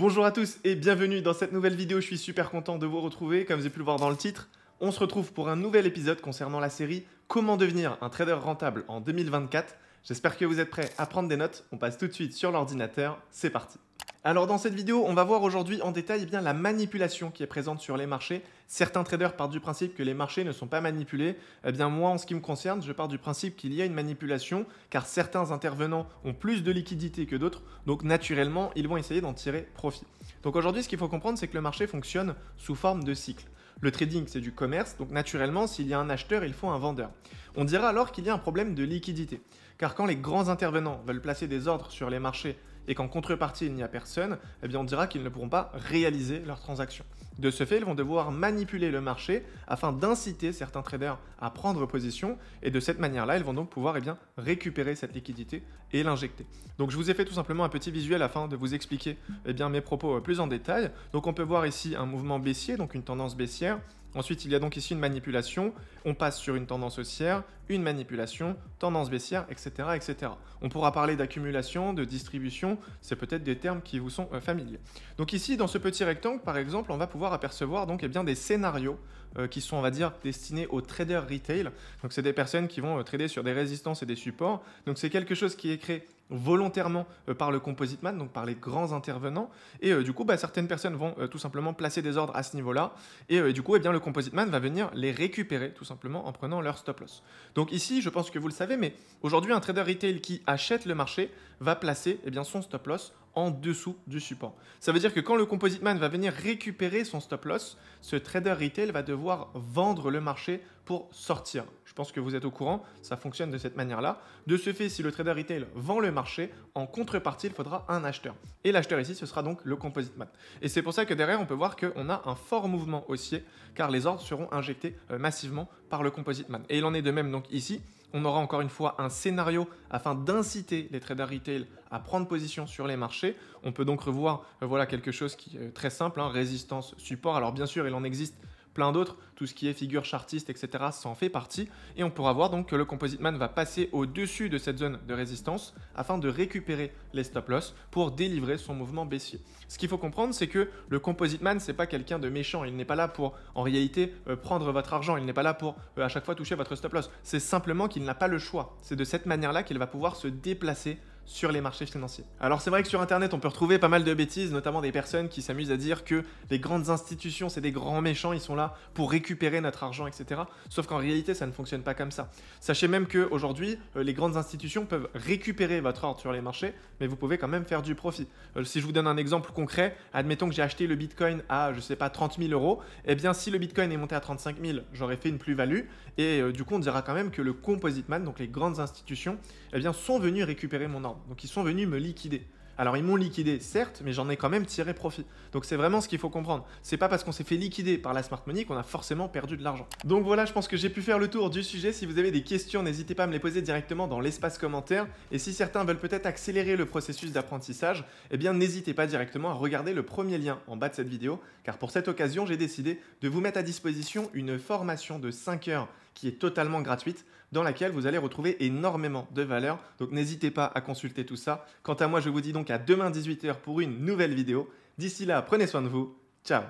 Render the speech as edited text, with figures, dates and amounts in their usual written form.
Bonjour à tous et bienvenue dans cette nouvelle vidéo, je suis super content de vous retrouver, comme vous avez pu le voir dans le titre. On se retrouve pour un nouvel épisode concernant la série Comment devenir un trader rentable en 2024. J'espère que vous êtes prêts à prendre des notes, on passe tout de suite sur l'ordinateur, c'est parti. Alors dans cette vidéo, on va voir aujourd'hui en détail la manipulation qui est présente sur les marchés. Certains traders partent du principe que les marchés ne sont pas manipulés. Eh bien moi, en ce qui me concerne, je pars du principe qu'il y a une manipulation car certains intervenants ont plus de liquidité que d'autres. Donc naturellement, ils vont essayer d'en tirer profit. Donc aujourd'hui, ce qu'il faut comprendre, c'est que le marché fonctionne sous forme de cycle. Le trading, c'est du commerce, donc naturellement, s'il y a un acheteur, il faut un vendeur. On dira alors qu'il y a un problème de liquidité. Car quand les grands intervenants veulent placer des ordres sur les marchés et qu'en contrepartie il n'y a personne, eh bien on dira qu'ils ne pourront pas réaliser leurs transactions. De ce fait, ils vont devoir manipuler le marché afin d'inciter certains traders à prendre position et de cette manière-là, ils vont donc pouvoir récupérer cette liquidité et l'injecter. Donc je vous ai fait tout simplement un petit visuel afin de vous expliquer mes propos plus en détail. Donc on peut voir ici un mouvement baissier, donc une tendance baissière. Ensuite, il y a donc ici une manipulation, on passe sur une tendance haussière, une manipulation, tendance baissière, etc. etc. On pourra parler d'accumulation, de distribution, c'est peut-être des termes qui vous sont familiers. Donc ici, dans ce petit rectangle, par exemple, on va pouvoir apercevoir donc, des scénarios qui sont, on va dire, destinés aux traders retail. Donc c'est des personnes qui vont trader sur des résistances et des supports. Donc c'est quelque chose qui est créé volontairement par le composite man, donc par les grands intervenants. Et du coup, certaines personnes vont tout simplement placer des ordres à ce niveau-là. Et du coup, le composite man va venir les récupérer tout simplement en prenant leur stop loss. Donc ici, je pense que vous le savez, mais aujourd'hui, un trader retail qui achète le marché va placer son stop loss en dessous du support. Ça veut dire que quand le composite man va venir récupérer son stop loss, ce trader retail va devoir vendre le marché pour sortir. Je pense que vous êtes au courant, ça fonctionne de cette manière-là. De ce fait, si le trader retail vend le marché, en contrepartie, il faudra un acheteur. Et l'acheteur ici, ce sera donc le composite man. Et c'est pour ça que derrière, on peut voir qu'on a un fort mouvement haussier, car les ordres seront injectés massivement par le composite man. Et il en est de même donc ici. On aura encore une fois un scénario afin d'inciter les traders retail à prendre position sur les marchés. On peut donc revoir quelque chose qui est très simple, résistance, support. Alors bien sûr, il en existe plein d'autres, tout ce qui est figure chartiste, etc., ça en fait partie. Et on pourra voir donc que le composite man va passer au-dessus de cette zone de résistance afin de récupérer les stop loss pour délivrer son mouvement baissier. Ce qu'il faut comprendre, c'est que le composite man, c'est pas quelqu'un de méchant. Il n'est pas là pour, en réalité, prendre votre argent. Il n'est pas là pour, à chaque fois, toucher votre stop loss. C'est simplement qu'il n'a pas le choix. C'est de cette manière-là qu'il va pouvoir se déplacer sur les marchés financiers. Alors c'est vrai que sur internet on peut retrouver pas mal de bêtises, notamment des personnes qui s'amusent à dire que les grandes institutions c'est des grands méchants, ils sont là pour récupérer notre argent, etc. Sauf qu'en réalité ça ne fonctionne pas comme ça. Sachez même qu'aujourd'hui les grandes institutions peuvent récupérer votre ordre sur les marchés, mais vous pouvez quand même faire du profit. Si je vous donne un exemple concret, admettons que j'ai acheté le bitcoin à, je sais pas, 30 000 euros, et bien si le bitcoin est monté à 35 000, j'aurais fait une plus-value, et du coup on dira quand même que le composite man, donc les grandes institutions, sont venus récupérer mon ordre. Donc ils sont venus me liquider. Alors ils m'ont liquidé certes, mais j'en ai quand même tiré profit. Donc c'est vraiment ce qu'il faut comprendre. C'est pas parce qu'on s'est fait liquider par la smart money qu'on a forcément perdu de l'argent. Donc voilà, je pense que j'ai pu faire le tour du sujet. Si vous avez des questions, n'hésitez pas à me les poser directement dans l'espace commentaire. Et si certains veulent peut-être accélérer le processus d'apprentissage, n'hésitez pas directement à regarder le premier lien en bas de cette vidéo. Car pour cette occasion, j'ai décidé de vous mettre à disposition une formation de 5 heures qui est totalement gratuite, dans laquelle vous allez retrouver énormément de valeur. Donc n'hésitez pas à consulter tout ça. Quant à moi, je vous dis donc à demain 18 h pour une nouvelle vidéo. D'ici là, prenez soin de vous. Ciao!